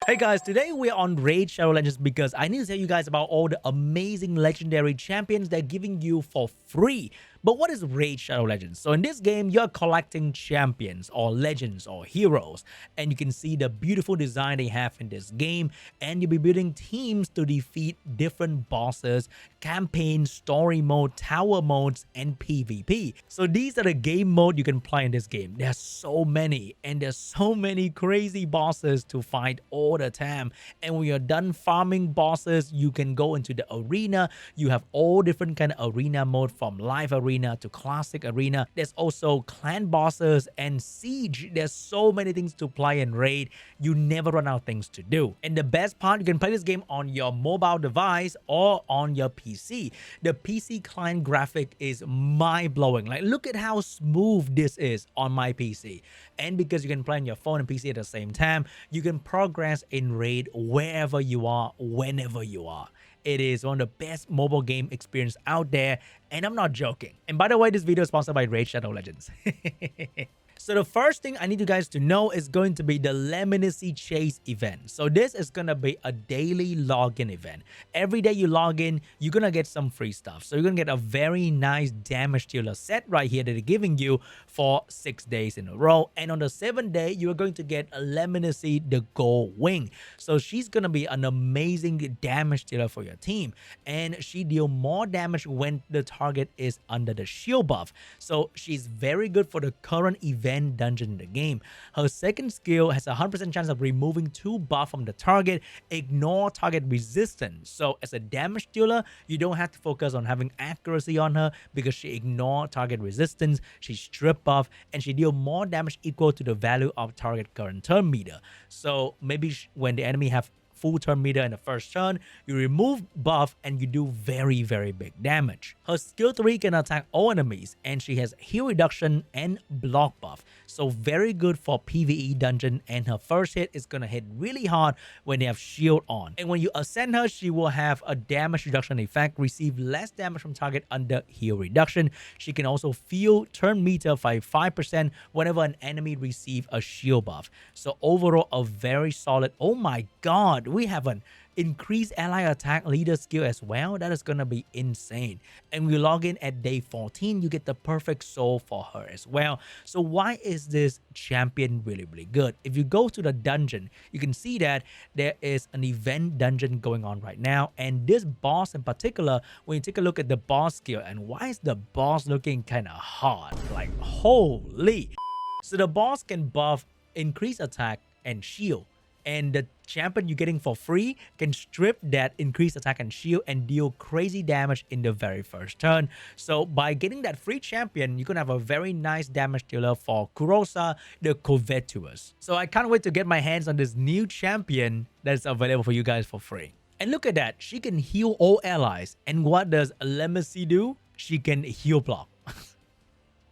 Hey guys, today we're on Raid Shadow Legends because I need to tell you guys about all the amazing legendary champions they're giving you for free. But what is Raid Shadow Legends? So in this game, you're collecting champions or legends or heroes, and you can see the beautiful design they have in this game, and you'll be building teams to defeat different bosses, campaign, story mode, tower modes, and PvP. So these are the game mode you can play in this game. There's so many, and there's so many crazy bosses to fight all the time. And when you're done farming bosses, you can go into the arena. You have all different kind of arena mode, from live arena to classic arena. There's also clan bosses and siege. There's so many things to play in Raid. You never run out of things to do. And the best part, you can play this game on your mobile device or on your PC. The PC client graphic is mind-blowing. Like, look at how smooth this is on my PC. And because you can play on your phone and PC at the same time, you can progress in Raid wherever you are, whenever you are. It is one of the best mobile game experience out there, and I'm not joking. And by the way, this video is sponsored by Raid Shadow Legends. So the first thing I need you guys to know is going to be the Lemony Chase event. So this is going to be a daily login event. Every day you log in, you're going to get some free stuff. So you're going to get a very nice damage dealer set right here that they're giving you for 6 days in a row. And on the 7th day, you're going to get a Leminisi the Gold-wing. So she's going to be an amazing damage dealer for your team. And she deals more damage when the target is under the shield buff. So she's very good for the current event dungeon in the game. Her second skill has a 100% chance of removing 2 buff from the target, ignore target resistance. So as a damage dealer, you don't have to focus on having accuracy on her because she ignores target resistance, she strip buff, and she deals more damage equal to the value of target current turn meter. So maybe when the enemy have full turn meter in the first turn, you remove buff and you do very big damage. Her skill 3 can attack all enemies, and she has heal reduction and block buff. So very good for PvE dungeon, and her first hit is gonna hit really hard when they have shield on. And when you ascend her, she will have a damage reduction effect, receive less damage from target under heal reduction. She can also feel turn meter by 5% whenever an enemy receive a shield buff. So overall, a very solid. Oh my god, we have an increased ally attack leader skill as well. That is gonna be insane. And we log in at day 14, you get the perfect soul for her as well. So why is this champion really good? If you go to the dungeon, you can see that there is an event dungeon going on right now, and this boss in particular, when you take a look at the boss skill, and why is the boss looking kind of hard, like holy. So the boss can buff increase attack and shield, and the champion you're getting for free can strip that increased attack and shield and deal crazy damage in the very first turn. So by getting that free champion, you can have a very nice damage dealer for Kurosa, the Covetuous. So I can't wait to get my hands on this new champion that's available for you guys for free. And look at that, she can heal all allies. And what does Lemony do? She can heal block.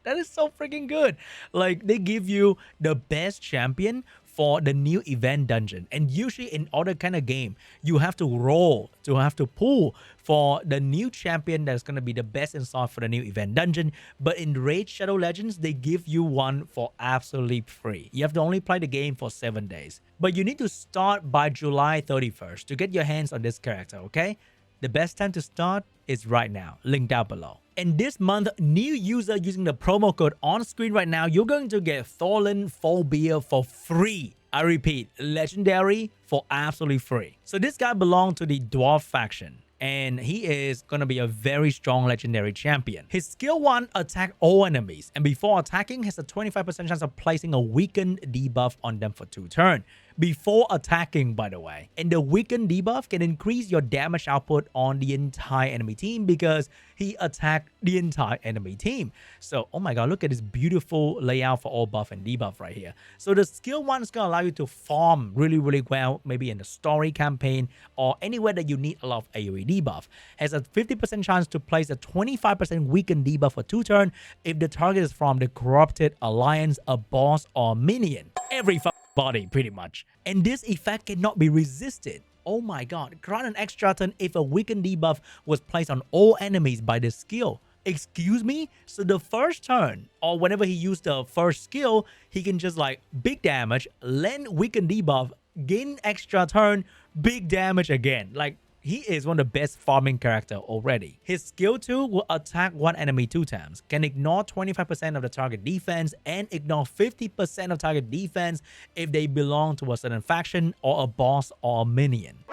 That is so freaking good. Like, they give you the best champion for the new event dungeon, and usually in other kind of game you have to roll to have to pull for the new champion that's going to be the best in stock for the new event dungeon. But in Raid Shadow Legends, they give you one for absolutely free. You have to only play the game for 7 days, but you need to start by July 31st to get your hands on this character. Okay, the best time to start is right now, link down below. And this month, new user using the promo code on screen right now, you're going to get Thoren Fobia for free. I repeat, legendary for absolutely free. So this guy belonged to the dwarf faction, and he is going to be a very strong legendary champion. His skill 1 attack all enemies, and before attacking has a 25% chance of placing a weakened debuff on them for 2 turns. Before attacking, by the way. And the weakened debuff can increase your damage output on the entire enemy team because he attacked the entire enemy team. So, oh my god, look at this beautiful layout for all buff and debuff right here. So the skill 1 is going to allow you to farm really well, maybe in the story campaign or anywhere that you need a lot of AoE debuff. Has a 50% chance to place a 25% weakened debuff for 2 turns if the target is from the Corrupted Alliance, a boss, or minion. Every body pretty much. And this effect cannot be resisted. Oh my god, grant an extra turn if a weakened debuff was placed on all enemies by this skill. Excuse me? So the first turn, or whenever he used the first skill, he can just like big damage, land weaken debuff, gain extra turn, big damage again. Like, he is one of the best farming character already. His skill 2 will attack one enemy 2 times, can ignore 25% of the target defense, and ignore 50% of target defense if they belong to a certain faction or a boss or a minion.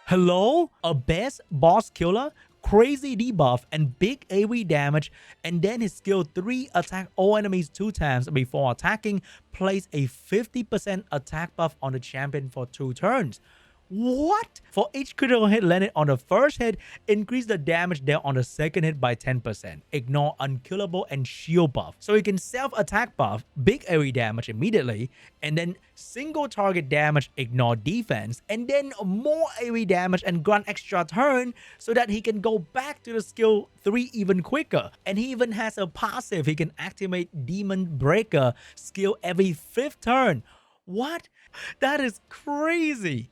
Hello? A best boss killer? Crazy debuff and big AoE damage, and then his skill 3 attack all enemies 2 times before attacking, place a 50% attack buff on the champion for 2 turns. What? For each critical hit landed on the first hit, increase the damage dealt on the second hit by 10%. Ignore unkillable and shield buff. So you can self-attack buff, big AoE damage immediately, and then single target damage, ignore defense, and then more AoE damage and grant extra turn so that he can go back to the skill 3 even quicker. And he even has a passive. He can activate Demon Breaker skill every 5th turn. What? That is crazy.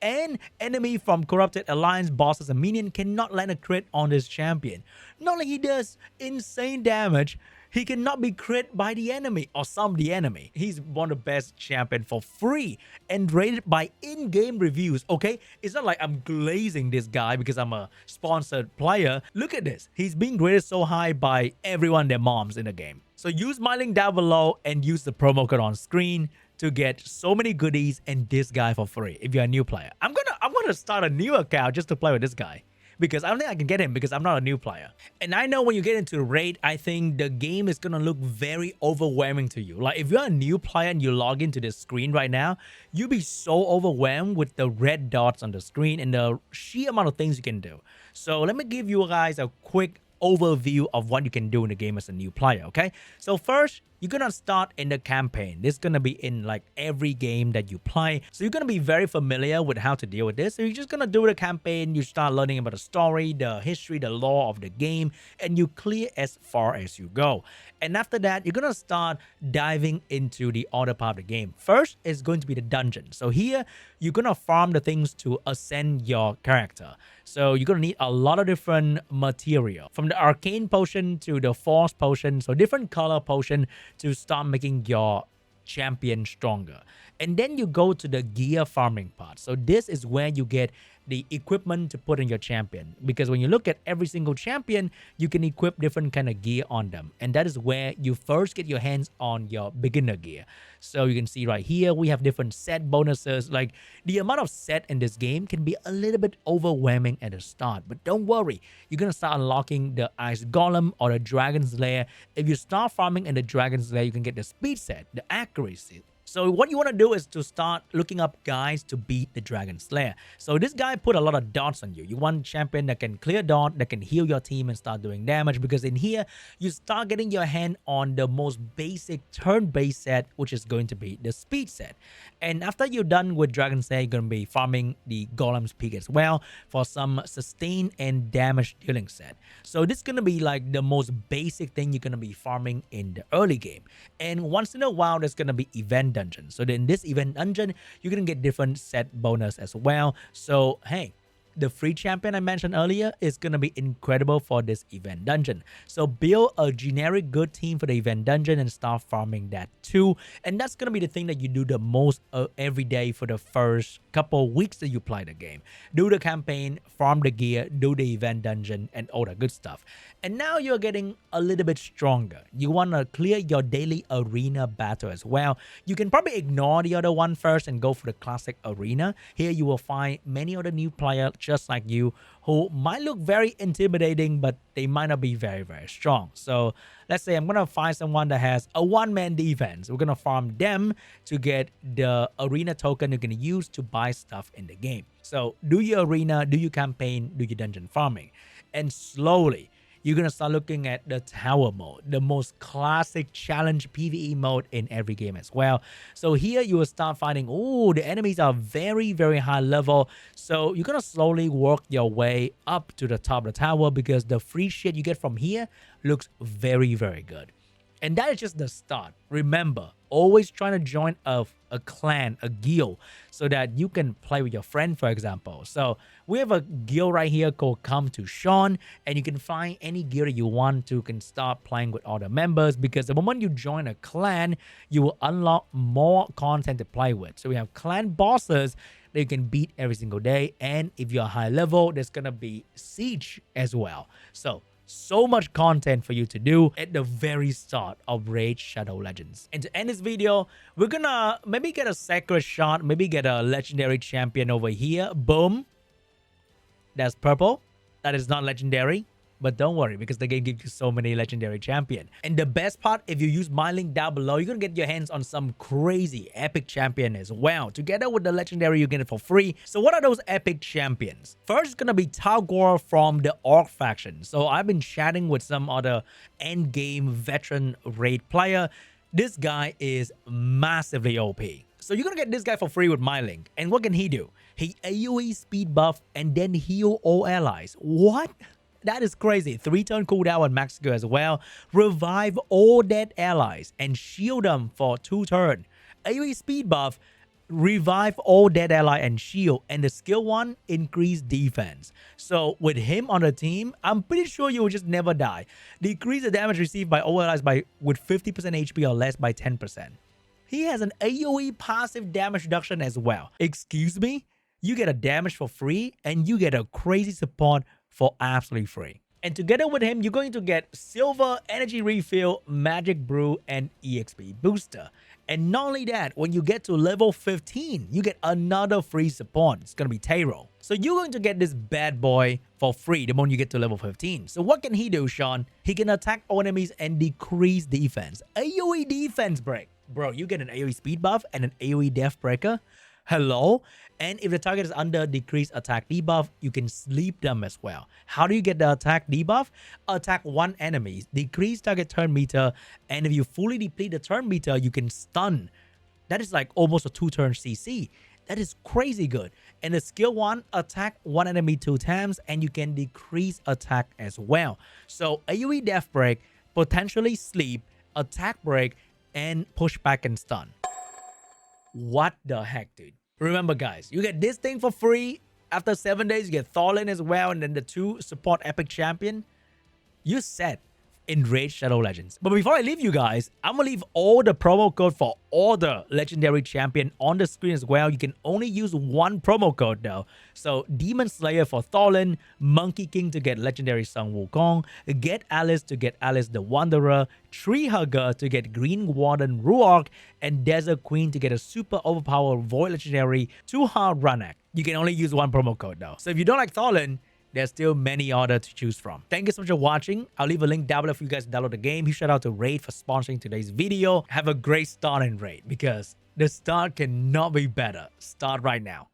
And enemy from Corrupted Alliance bosses and minion cannot land a crit on this champion. Not only he does insane damage, he cannot be crit by the enemy or some the enemy. He's one of the best champion for free and rated by in-game reviews, okay? It's not like I'm glazing this guy because I'm a sponsored player. Look at this. He's being rated so high by everyone, their moms in the game. So use my link down below and use the promo code on screen to get so many goodies and this guy for free if you're a new player. I'm gonna start a new account just to play with this guy because I don't think I can get him because I'm not a new player. And I know when you get into raid, I think the game is gonna look very overwhelming to you. Like if you're a new player and you log into this screen right now, you'll be so overwhelmed with the red dots on the screen and the sheer amount of things you can do. So let me give you guys a quick overview of what you can do in the game as a new player, okay? So first, you're gonna start in the campaign. This is gonna be in like every game that you play. So you're gonna be very familiar with how to deal with this. So you're just gonna do the campaign, you start learning about the story, the history, the lore of the game, and you clear as far as you go. And after that, you're gonna start diving into the other part of the game. First is going to be the dungeon. So here, you're gonna farm the things to ascend your character. So you're gonna need a lot of different material, from the arcane potion to the force potion, so different color potion to start making your champion stronger. And then you go to the gear farming part. So this is where you get the equipment to put in your champion, because when you look at every single champion, you can equip different kind of gear on them, and that is where you first get your hands on your beginner gear. So you can see right here we have different set bonuses. Like the amount of set in this game can be a little bit overwhelming at the start, but don't worry, you're gonna start unlocking the ice golem or the dragon's lair. If you start farming in the dragon's lair, you can get the speed set, the accuracy. So what you want to do is to start looking up guys to beat the Dragon Slayer. So this guy put a lot of dots on you. You want a champion that can clear dot, that can heal your team and start doing damage, because in here, you start getting your hand on the most basic turn-based set, which is going to be the speed set. And after you're done with Dragon Slayer, you're going to be farming the Golem's Peak as well for some sustain and damage dealing set. So this is going to be like the most basic thing you're going to be farming in the early game. And once in a while, there's going to be event dungeon. So in this event dungeon, you're gonna get different set bonus as well. So hey, the free champion I mentioned earlier is gonna be incredible for this event dungeon. So build a generic good team for the event dungeon and start farming that too. And that's gonna be the thing that you do the most every day for the first couple weeks that you play the game. Do the campaign, farm the gear, do the event dungeon, and all that good stuff. And now you're getting a little bit stronger. You want to clear your daily arena battle as well. You can probably ignore the other one first and go for the classic arena. Here you will find many other new players just like you who might look very intimidating, but they might not be very, very strong. So let's say I'm going to find someone that has a one-man defense. We're going to farm them to get the arena token you're going to use to buy stuff in the game. So do your arena, do your campaign, do your dungeon farming. And slowly, you're going to start looking at the tower mode, the most classic challenge PvE mode in every game as well. So here you will start finding, oh, the enemies are very, very high level. So you're going to slowly work your way up to the top of the tower, because the free shit you get from here looks very, very good. And that is just the start. Remember, always trying to join a clan, a guild, so that you can play with your friend, for example. So we have a guild right here called Come to Sean, and you can find any guild that you want to, can start playing with other members, because the moment you join a clan, you will unlock more content to play with. So we have clan bosses that you can beat every single day, and if you're high level, there's gonna be siege as well. So much content for you to do at the very start of Raid Shadow Legends. And to end this video, we're gonna maybe get a sacred shot, maybe get a legendary champion over here. Boom. That's purple. That is not legendary. But don't worry, because the game gives you so many legendary champion. And the best part, if you use my link down below, you're going to get your hands on some crazy epic champion as well. Together with the legendary, you get it for free. So what are those epic champions? First, it's going to be Tagoar from the Orc faction. So I've been chatting with some other end game veteran raid player. This guy is massively OP. So you're going to get this guy for free with my link. And what can he do? He AoE speed buff and then heal all allies. What? That is crazy. 3-turn cooldown on max skill as well. Revive all dead allies and shield them for 2 turns. AoE speed buff, revive all dead ally and shield. And the skill 1, increase defense. So with him on the team, I'm pretty sure you will just never die. Decrease the damage received by all allies with 50% HP or less by 10%. He has an AoE passive damage reduction as well. Excuse me? You get a damage for free and you get a crazy support for absolutely free. And together with him, you're going to get silver, energy refill, magic brew, and EXP booster. And not only that, when you get to level 15, you get another free support. It's going to be Tayrel. So you're going to get this bad boy for free the moment you get to level 15. So what can he do, Sean? He can attack all enemies and decrease defense. AoE defense break. Bro, you get an AoE speed buff and an AoE death breaker. Hello? And if the target is under decreased attack debuff, you can sleep them as well. How do you get the attack debuff? Attack one enemy, decrease target turn meter, and if you fully deplete the turn meter, you can stun. That is like almost a 2-turn CC. That is crazy good. And the skill 1, attack one enemy 2 times, and you can decrease attack as well. So AoE death break, potentially sleep, attack break, and push back and stun. What the heck, dude? Remember, guys, you get this thing for free. After 7 days, you get Thoren as well, and then the 2 support epic champion. You're set in Raid Shadow Legends. But before I leave you guys, I'm gonna leave all the promo code for all the legendary champion on the screen as well. You can only use one promo code though. So Demon Slayer for Thoren, Monkey King to get legendary Sun Wukong, Get Alice to get Alice the Wanderer, Tree Hugger to get Green Warden Ruark, and Desert Queen to get a super overpowered Void legendary Tuha Ranak. You can only use one promo code though. So if you don't like Thoren, there's still many other to choose from. Thank you so much for watching. I'll leave a link down below for you guys to download the game. Huge shout out to Raid for sponsoring today's video. Have a great start in Raid, because the start cannot be better. Start right now.